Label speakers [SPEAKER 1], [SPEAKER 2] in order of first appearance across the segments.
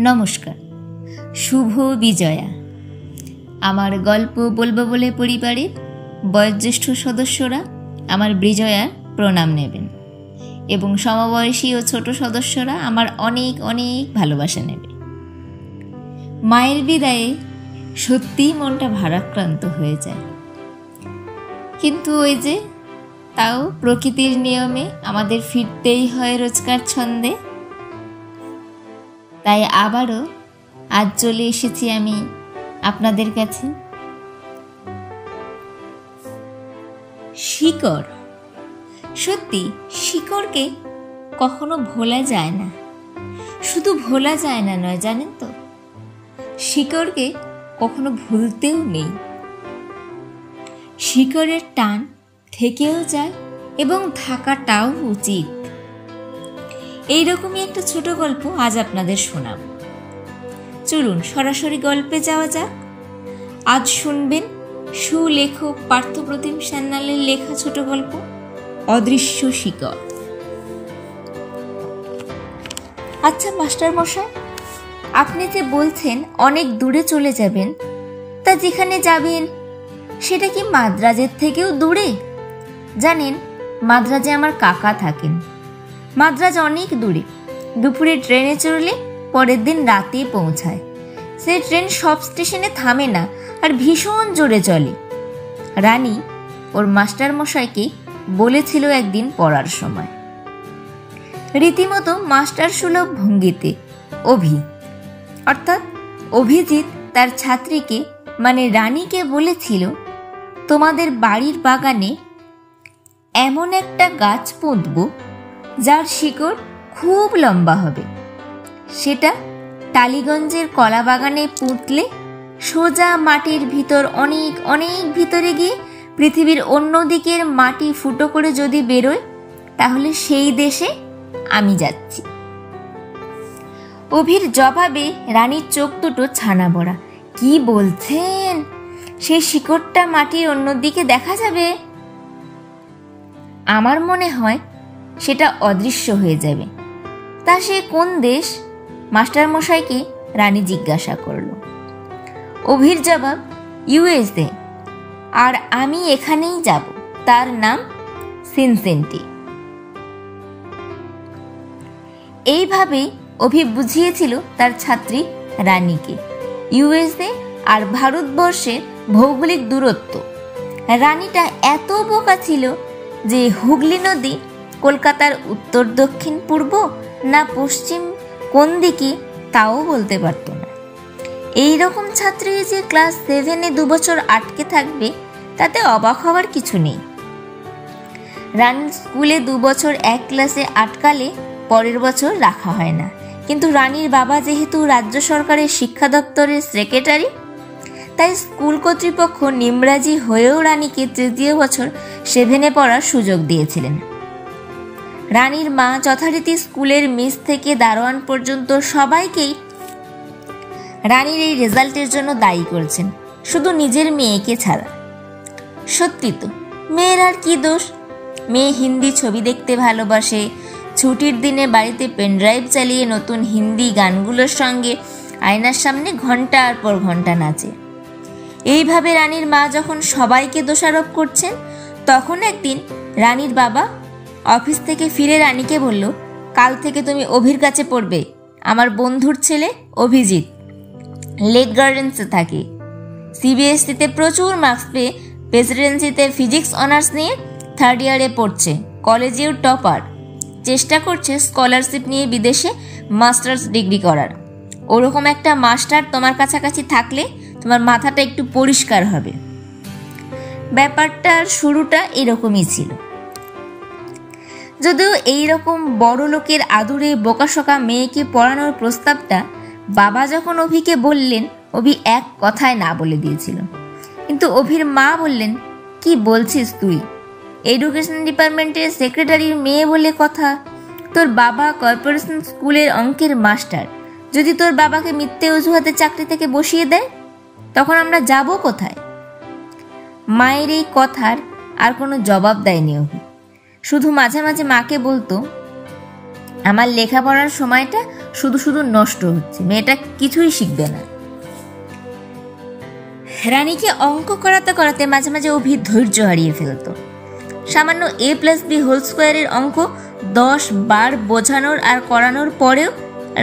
[SPEAKER 1] নমস্কার, শুভ বিজয়া। আমার গল্প বলবো বলে পরিবারের বয়োজ্যেষ্ঠ সদস্যরা আমার বিজয়ার প্রণাম নেবেন এবং সমবয়সী ও ছোট সদস্যরা আমার অনেক অনেক ভালোবাসা নেবে। মায়ের বিদায়ে সত্যিই মনটা ভারাক্রান্ত হয়ে যায়, কিন্তু ওই যে তাও প্রকৃতির নিয়মে আমাদের ফিরতেই হয় রোজকার ছন্দে। তাই আবারও আজ চলে এসেছি আমি আপনাদের কাছে। শিকড়, সত্যি শিকড়কে কখনো ভোলা যায় না। শুধু ভোলা যায় না নয়, জানেন তো, শিকড়কে কখনো ভুলতেও নেই। শিকড়ের টান থেকেও যায় এবং থাকাটাও উচিত। এইরকমই একটা ছোট গল্প আজ আপনাদের শোনাব। চলুন সরাসরি গল্পে যাওয়া যাক। আজ শুনবেন সুলেখক পার্থপ্রতিম সান্যালের লেখা ছোট গল্প অদৃশ্য শিকড়। আচ্ছা মাস্টার মশাই, আপনি যে বলছেন অনেক দূরে চলে যাবেন, তা যেখানে যাবেন সেটা কি মাদ্রাজের থেকেও দূরে? জানেন, মাদ্রাজে আমার কাকা থাকেন। মাদ্রাজ অনেক দূরে। দুপুরে ট্রেনে চড়লে পরের দিন রাতে পৌঁছায়। সে ট্রেন সব স্টেশনে থামে না আর ভীষণ জোরে চলে। রানী ওর মাস্টার মশাইকে বলেছিল একদিন পড়ার সময়, রীতিমতো মাস্টার সুলভ ভঙ্গিতে, অভিজিৎ তার ছাত্রীকে মানে রানীকে বলেছিল, তোমাদের বাড়ির বাগানে এমন একটা গাছ পুঁতব যার শিকড় খুব লম্বা হবে। সেটা টালিগঞ্জের কলা বাগানে পুঁতলে সোজা মাটির ভিতর অনেক অনেক ভিতরে গিয়ে পৃথিবীর অন্য দিকের মাটি ফুটো করে যদি বেরোয়, তাহলে সেই দেশে আমি যাচ্ছি। অভির জবাবে রানীর চোখ দুটো ছানা বড়া। কি বলছেন? সেই শিকড়টা মাটির অন্যদিকে দেখা যাবে? আমার মনে হয় সেটা অদৃশ্য হয়ে যাবে। তা সে কোন দেশ? মাস্টার মশাইকে রানী জিজ্ঞাসা করল। অভির জবাব, USA। আর আমি এখানেই যাব, তার নাম সিনসিনাটি। এইভাবেই অভি বুঝিয়েছিল তার ছাত্রী রানীকে USA আর ভারতবর্ষের ভৌগোলিক দূরত্ব। রানীটা এত বোকা ছিল যে হুগলি নদী কলকাতার উত্তর দক্ষিণ পূর্ব না পশ্চিম কোন দিকে তাও বলতে পারত না। এই রকম ছাত্রী যে ক্লাস 7-এ 2 বছর আটকে থাকবে, তাতে অবাক হওয়ার কিছু নেই। রানীর স্কুলে 2 বছর এক ক্লাসে আটকালে পরের বছর রাখা হয় না, কিন্তু রানীর বাবা যেহেতু রাজ্য সরকারের শিক্ষা দপ্তরের সেক্রেটারি, তাই স্কুল কর্তৃপক্ষ নিমরাজি হয়েও রানীকে 3য় বছর 7-এ পড়ার সুযোগ দিয়েছিলেন। রানীর মা যথারীতি স্কুলের মিস থেকে দারোয়ান পর্যন্ত সবাইকেই রানীর এই রেজাল্টের জন্য দায়ী করেছেন, শুধু নিজের মেয়েকে ছাড়া। সত্যি তো, মেয়ের আর কি দোষ? মেয়ে হিন্দি ছবি দেখতে ভালোবাসে, ছুটির দিনে বাড়িতে পেনড্রাইভ চালিয়ে নতুন হিন্দি গানগুলোর সঙ্গে আয়নার সামনে ঘন্টার পর ঘন্টা নাচে। এইভাবে রানীর মা যখন সবাইকে দোষারোপ করছেন, তখন একদিন রানীর বাবা অফিস থেকে ফিরে রানীকে বলল, কাল থেকে তুমি অভির কাছে পড়বে। আমার বন্ধুর ছেলে অভিজিৎ লেক গার্ডেন্সে থাকে, CBSE-তে প্রচুর মার্কস পেয়ে প্রেসিডেন্সিতে ফিজিক্স অনার্স নিয়ে 3rd ইয়ারে পড়ছে, কলেজেও টপার, চেষ্টা করছে স্কলারশিপ নিয়ে বিদেশে মাস্টার্স ডিগ্রি করার। ওরকম একটা মাস্টার তোমার কাছাকাছি থাকলে তোমার মাথাটা একটু পরিষ্কার হবে। ব্যাপারটার শুরুটা এরকমই ছিল। যদিও এইরকম বড় লোকের আদুরে বোকাশোকা মেয়েকে পড়ানোর প্রস্তাবটা বাবা যখন অভিকে বললেন, অভি এক কথায় না বলে দিয়েছিল। কিন্তু অভির মা বললেন, কি বলছিস তুই? এডুকেশন ডিপার্টমেন্টের সেক্রেটারির মেয়ে বলে কথা। তোর বাবা কর্পোরেশন স্কুলের অঙ্কের মাস্টার। যদি তোর বাবাকে মিথ্যে অজুহাতে চাকরি থেকে বসিয়ে দেয়, তখন আমরা যাব কোথায়? মায়ের এই কথার আর কোনো জবাব দেয়নি অভি। শুধু মাঝে মাঝে মাকে বলতো, আমার লেখাপড়ার সময়টা শুধু শুধু নষ্ট হচ্ছে, মেয়েটা কিছুই শিখবে না। রানীকে অঙ্ক করাতে করাতে মাঝে মাঝে অভি ধৈর্য হারিয়ে ফেলত। সামান্য a+b² অঙ্ক 10 বার বোঝানোর আর করানোর পরেও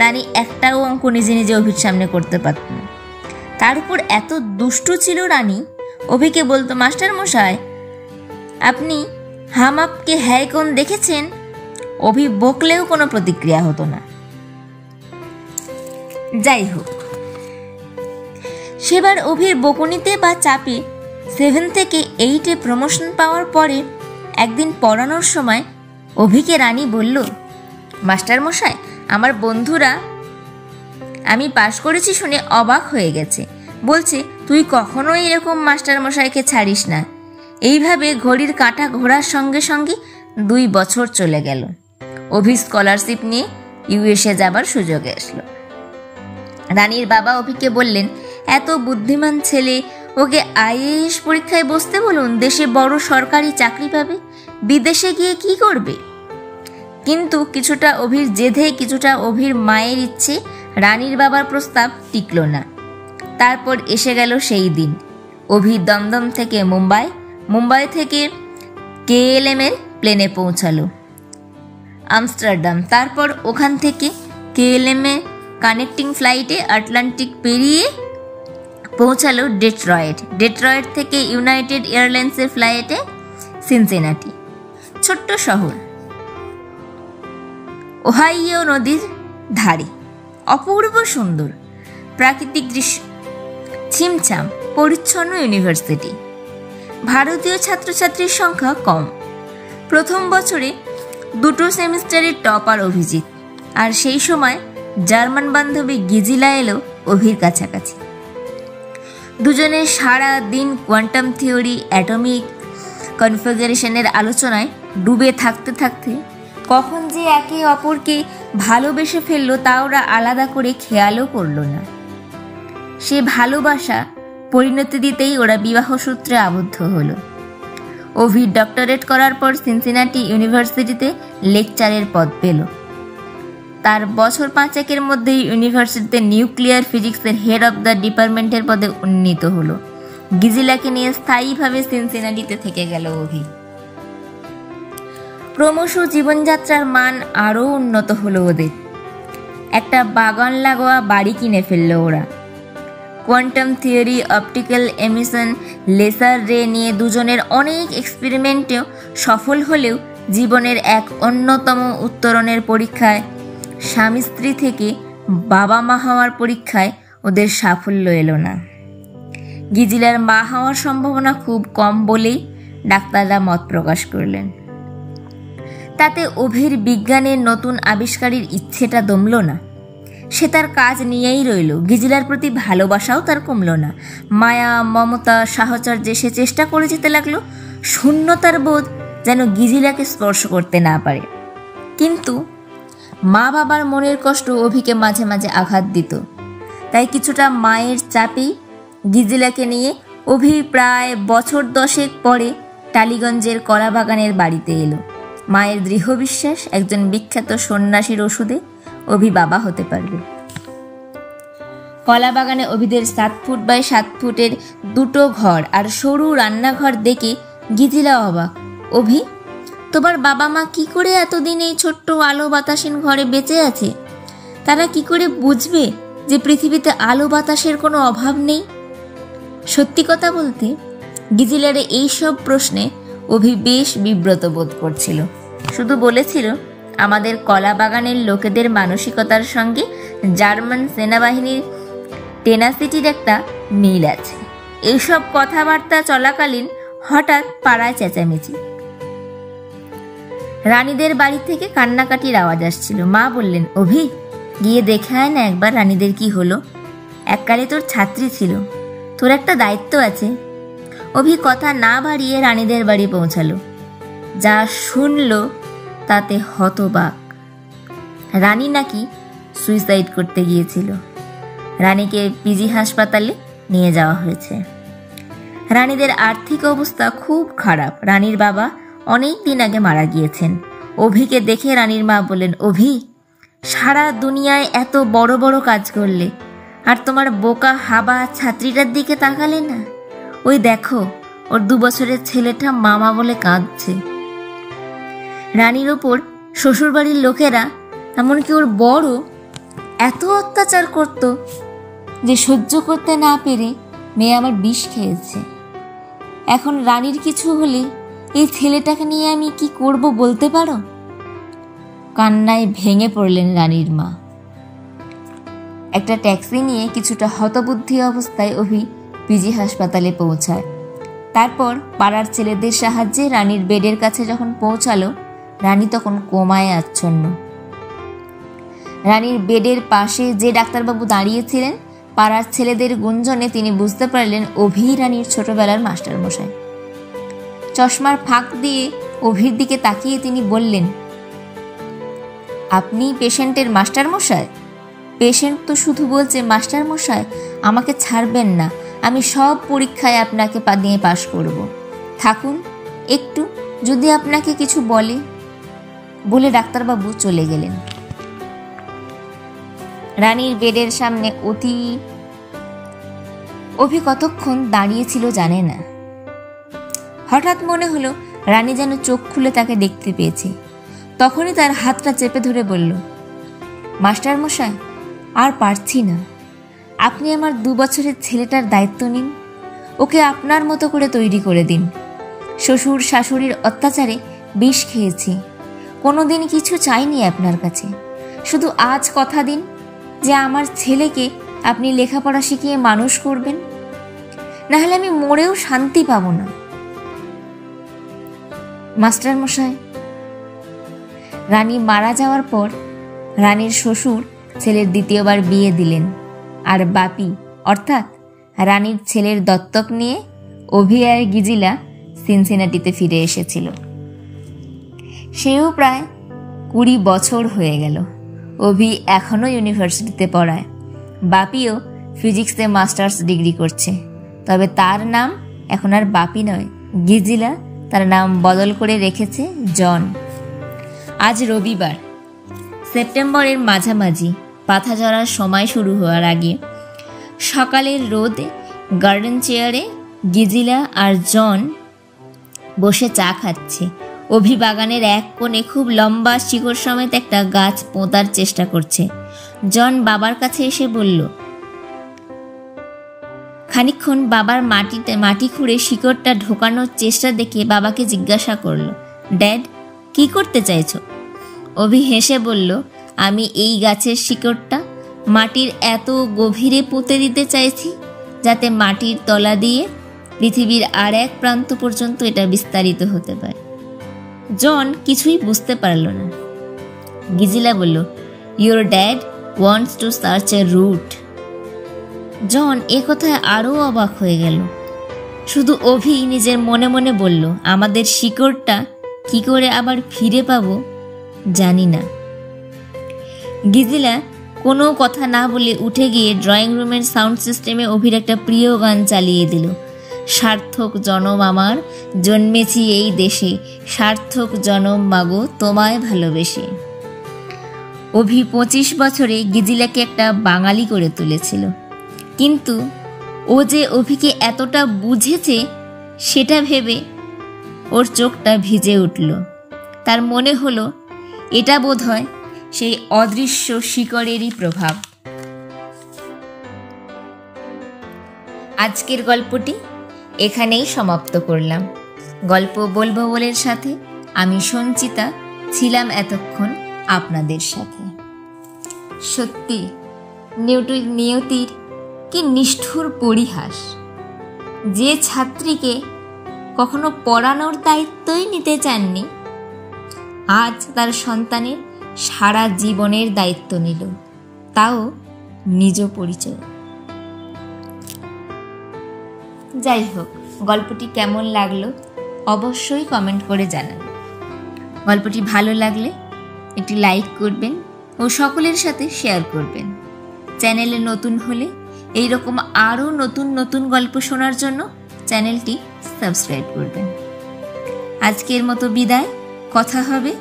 [SPEAKER 1] রানী একটাও অঙ্ক নিজে নিজে অভির সামনে করতে পারত না। তার উপর এত দুষ্টু ছিল রানী, অভিকে বলতো, মাস্টার মশাই আপনি হাম আপকে হ্যায় কোন দেখেছেন? অভি বকলেও কোনো প্রতিক্রিয়া হতো না। যাই হোক, সেবার অভির বকুনিতে বা চাপে 7 থেকে 8-এ প্রমোশন পাওয়ার পরে একদিন পড়ানোর সময় অভিকে রানী বলল, মাস্টার মশাই আমার বন্ধুরা আমি পাশ করেছি শুনে অবাক হয়ে গেছে, বলছে তুই কখনোই এরকম মাস্টার মশাইকে ছাড়িস না। এইভাবে ঘড়ির কাঁটা ঘোরার সঙ্গে সঙ্গে 2 বছর চলে গেল। অভি স্কলারশিপ নিয়ে ইউএসএ যাবার সুযোগ আসলো। রানীর বাবা অভিকে বললেন, এত বুদ্ধিমান ছেলে, ওকে আইএএস পরীক্ষায় বসতে বলুন, দেশে বড় সরকারি চাকরি পাবে, বিদেশে গিয়ে কি করবে। কিন্তু কিছুটা অভির জেদে, কিছুটা অভির মায়ের ইচ্ছে, রানীর বাবার প্রস্তাব টিকল না। তারপর এসে গেল সেই দিন। অভি দমদম থেকে মুম্বাই, মুম্বাই থেকে KLM-এর প্লেনে পৌঁছালো আমস্টারডাম, তারপর ওখান থেকে KLM-এ কানেক্টিং ফ্লাইটে আটলান্টিক পেরিয়ে পৌঁছালো ডেট্রয়েট, ডেট্রয়েট থেকে ইউনাইটেড এয়ারলাইন্সের ফ্লাইটে সিনসিনাটি। ছোট্ট শহর, ওহাইও নদীর ধারে, অপূর্ব সুন্দর প্রাকৃতিক দৃশ্য, ছিমছাম পরিচ্ছন্ন ইউনিভার্সিটি। ভারতীয় ছাত্রছাত্রীর সংখ্যা কম। প্রথম বছরে 2 সেমিস্টারের টপার অভিজিৎ, আর সেই সময় জার্মান বান্ধবী গিজিলা এলো অভির কাছাকাছি। দুজনে সারা দিন কোয়ান্টাম থিওরি, অ্যাটমিক কনফিগারেশনের আলোচনায় ডুবে থাকতে থাকতে কখন যে একে অপরকে ভালোবেসে ফেললো তা ওরা আলাদা করে খেয়ালও করলো না। সে ভালোবাসা পরিণতি দিতেই ওরা বিবাহ সূত্রে আবদ্ধ হলো। অভি ডক্টরেট করার পর সিনসিনাটি ইউনিভার্সিটিতে লেকচারের পদ পেল। তার বছর 5-এর মধ্যেই ইউনিভার্সিটিতে নিউক্লিয়ার ফিজিক্সের হেড অব দ্য ডিপার্টমেন্টের পদে উন্নীত হলো। গিজিলাকে নিয়ে স্থায়ীভাবে সিনসিনাটিতে থেকে গেল অভি। ক্রমশ জীবনযাত্রার মান আরও উন্নত হলো ওদের। একটা বাগান লাগোয়া বাড়ি কিনে ফেললো ওরা। Quantum theory, optical emission, laser ray নিয়ে দুজনের অনেক এক্সপেরিমেন্টেও সফল হলেও জীবনের এক অন্যতম উত্তরণের পরীক্ষায়, স্বামী স্ত্রী থেকে বাবা মা হওয়ার পরীক্ষায় ওদের সাফল্য এলো না। গিজিলার মা হওয়ার সম্ভাবনা খুব কম বলেই ডাক্তাররা মত প্রকাশ করলেন। তাতে অভির বিজ্ঞানের নতুন আবিষ্কারের ইচ্ছেটা দমল না। সে তার কাজ নিয়েই রইল। গিজিলার প্রতি ভালোবাসাও তার কমল না। মায়া, মমতা, সাহচর্যে সে চেষ্টা করে যেতে লাগলো। শূন্যতার বোধ যেন গিজিলাকে স্পর্শ করতে না পারে। কিন্তু মা বাবার মনের কষ্ট অভিকে মাঝে মাঝে আঘাত দিত। তাই কিছুটা মায়ের চাপেই গিজিলাকে নিয়ে অভি প্রায় বছর 10 পরে টালিগঞ্জের কলাবাগানের বাড়িতে এলো। মায়ের দৃঢ় বিশ্বাস, একজন বিখ্যাত সন্ন্যাসীর ওষুধে অভি বাবা হতে পারবে। কলাবাগানে অভিদের 7 ফুট বাই 7 ফুটের 2 ঘর আর সরু রান্নাঘর দেখে গিজিলা অবাক। অভি, তোমার বাবা মা কি করে এতদিন এই ছোট্ট আলো বাতাসীন ঘরে বেঁচে আছে? তারা কি করে বুঝবে যে পৃথিবীতে আলো বাতাসের কোনো অভাব নেই? সত্যি কথা বলতে গিজিলার এইসব প্রশ্নে অভি বেশ বিব্রত বোধ করছিল। শুধু বলেছিল, আমাদের কলা বাগানের লোকেদের মানসিকতার সঙ্গে জার্মান সেনাবাহিনীর টেনাসিটির একটা মিল আছে। এইসব কথাবার্তা চলাকালীন হঠাৎ পাড়ায় চেঁচামেচি। রানীদের বাড়ি থেকে কান্নাকাটির আওয়াজ আসছিল। মা বললেন, অভি, গিয়ে দেখে আয় না একবার রানীদের কি হলো। এককালে তোর ছাত্রী ছিল, তোর একটা দায়িত্ব আছে। অভি কথা না বাড়িয়ে রানীদের বাড়ি পৌঁছালো। যা শুনল তাতে হতবাক। রানী নাকি সুইসাইড করতে গিয়েছিল। রানীকে পিজি হাসপাতালে নিয়ে যাওয়া হয়েছে। রানীদের আর্থিক অবস্থা খুব খারাপ। রানীর বাবা অনেক দিন আগে মারা গিয়েছেন। অভিকে দেখে রানীর মা বললেন, অভি, সারা দুনিয়ায় এত বড় বড় কাজ করলে, আর তোমার বোকা হাবা ছাত্রীটার দিকে তাকালে না? ওই দেখো, ওর 2 বছরের ছেলেটা মামা বলে কাঁদছে। রানীর ওপর শ্বশুরবাড়ির লোকেরা, এমনকি ওর বড়, এত অত্যাচার করত যে সহ্য করতে না পেরে মেয়ে আমার বিষ খেয়েছে। এখন রানীর কিছু হলে এই ছেলেটাকে নিয়ে আমি কি করব বলতে পারো? কান্নায় ভেঙে পড়লেন রানীর মা। একটা ট্যাক্সি নিয়ে কিছুটা হতবুদ্ধি অবস্থায় অভি পিজি হাসপাতালে পৌঁছায়। তারপর পাড়ার ছেলেদের সাহায্যে রানীর বেডের কাছে যখন পৌঁছালো, রানী তখন কোমায় আচ্ছন্ন। রানীর বেডের পাশে যে ডাক্তারবাবু দাঁড়িয়েছিলেন, পাড়ার ছেলেদের গুঞ্জনে তিনি বুঝতে পারলেন অভি রানীর ছোটবেলার মাস্টারমশাই। চশমার ফাঁক দিয়ে অভির দিকে তাকিয়ে তিনি বললেন, আপনি পেশেন্টের মাস্টারমশাই? পেশেন্ট তো শুধু বলছে, মাস্টারমশাই আমাকে ছাড়বেন না, আমি সব পরীক্ষায় আপনাকে দিয়ে পাশ করব, থাকুন একটু, যদি আপনাকে কিছু বলে ডাক্তারবাবু চলে গেলেন। রানীর বেডের সামনে অভি কতক্ষণ দাঁড়িয়েছিল জানে না। হঠাৎ মনে হলো রানী যেন চোখ খুলে তাকে দেখতে পেয়েছে। তখনই তার হাতটা চেপে ধরে বলল, মাস্টারমশাই আর পারছি না, আপনি আমার 2 বছরের ছেলেটার দায়িত্ব নিন, ওকে আপনার মতো করে তৈরি করে দিন। শ্বশুর শাশুড়ির অত্যাচারে বিষ খেয়েছি, কোনোদিন কিছু চাইনি আপনার কাছে, শুধু আজ কথা দিন যে আমার ছেলেকে আপনি লেখাপড়া শিখিয়ে মানুষ করবেন, নাহলে আমি মরেও শান্তি পাব না। মাস্টারমশাই। রানী মারা যাওয়ার পর রানীর শ্বশুর ছেলের 2য়বার বিয়ে দিলেন, আর বাপি অর্থাৎ রানীর ছেলের দত্তক নিয়ে অভি আর গিজিলা সিনসিনাটিতে ফিরে এসেছিল। সেও প্রায় 20 বছর হয়ে গেল। অভি এখনও ইউনিভার্সিটিতে পড়ায়, বাপিও ফিজিক্সে মাস্টার্স ডিগ্রি করছে। তবে তার নাম এখন আর বাপি নয়, গিজিলা তার নাম বদল করে রেখেছে জন। আজ রবিবার, সেপ্টেম্বরের মাঝামাঝি, পাতা ঝরার সময় শুরু হওয়ার আগে সকালের রোদে গার্ডেন চেয়ারে গিজিলা আর জন বসে চা খাচ্ছে। অভি বাগানের এক কোণে খুব লম্বা শিকড় সমেত একটা গাছ পোঁতার চেষ্টা করছে। জন বাবার কাছে এসে বলল, খানিকক্ষণ বাবার মাটি খুঁড়ে শিকড়টা ঢোকানোর চেষ্টা দেখে বাবাকে জিজ্ঞাসা করলো, ড্যাড কি করতে চাইছো? অভি হেসে বলল, আমি এই গাছের শিকড়টা মাটির এত গভীরে পুঁতে দিতে চাইছি যাতে মাটির তলা দিয়ে পৃথিবীর আর এক প্রান্ত পর্যন্ত এটা বিস্তারিত হতে পারে। জন কিছুই বুঝতে পারল না। গিজিলা বলল, your dad wants to search a route. John এ কথায় আরও অবাক হয়ে গেল। শুধু অভি নিজের মনে মনে বলল, আমাদের শিকড়টা কি করে আবার ফিরে পাবো জানি না। গিজিলা কোনো কথা না বলে উঠে গিয়ে ড্রয়িং রুমের সাউন্ড সিস্টেমে অভির একটা প্রিয় গান চালিয়ে দিল, সার্থক জনম আমার জন্মেছি এই দেশে, সার্থক জনম মাগো তোমায় ভালোবেসে। অভি 25 বছরে গিজিলাকে একটা বাঙালি করে তুলেছিল, কিন্তু ও যে অভিকে এতটা বুঝেছে সেটা ভেবে ওর চোখটা ভিজে উঠল। তার মনে হলো এটা বোধহয় সেই অদৃশ্য শিকড়েরই প্রভাব। আজকের গল্পটি এখানেই সমাপ্ত করলাম। গল্প বলবো বলের সাথে আমি সঞ্চিতা ছিলাম এতক্ষণ আপনাদের সাথে। সত্যি নিয়তির কি নিষ্ঠুর পরিহাস! যে ছাত্রীকে কখনো পড়ানোর দায়িত্বই নিতে চাননি, আজ তার সন্তানের সারা জীবনের দায়িত্ব নিল, তাও নিজ পরিচয়। যাই হোক, গল্পটি কেমন লাগলো অবশ্যই কমেন্ট করে জানান। গল্পটি ভালো লাগলে একটি লাইক করবেন ও সকলের সাথে শেয়ার করবেন। চ্যানেলে নতুন হলে এইরকম আরও নতুন নতুন গল্প শোনার জন্য চ্যানেলটি সাবস্ক্রাইব করবেন। আজকের মতো বিদায়, কথা হবে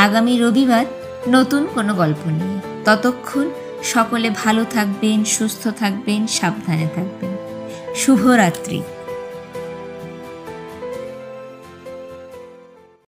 [SPEAKER 1] আগামী রবিবার নতুন কোনো গল্প নিয়ে। ততক্ষণ সকলে ভালো থাকবেন, সুস্থ থাকবেন, সাবধানে থাকবেন। শুভরাত্রি।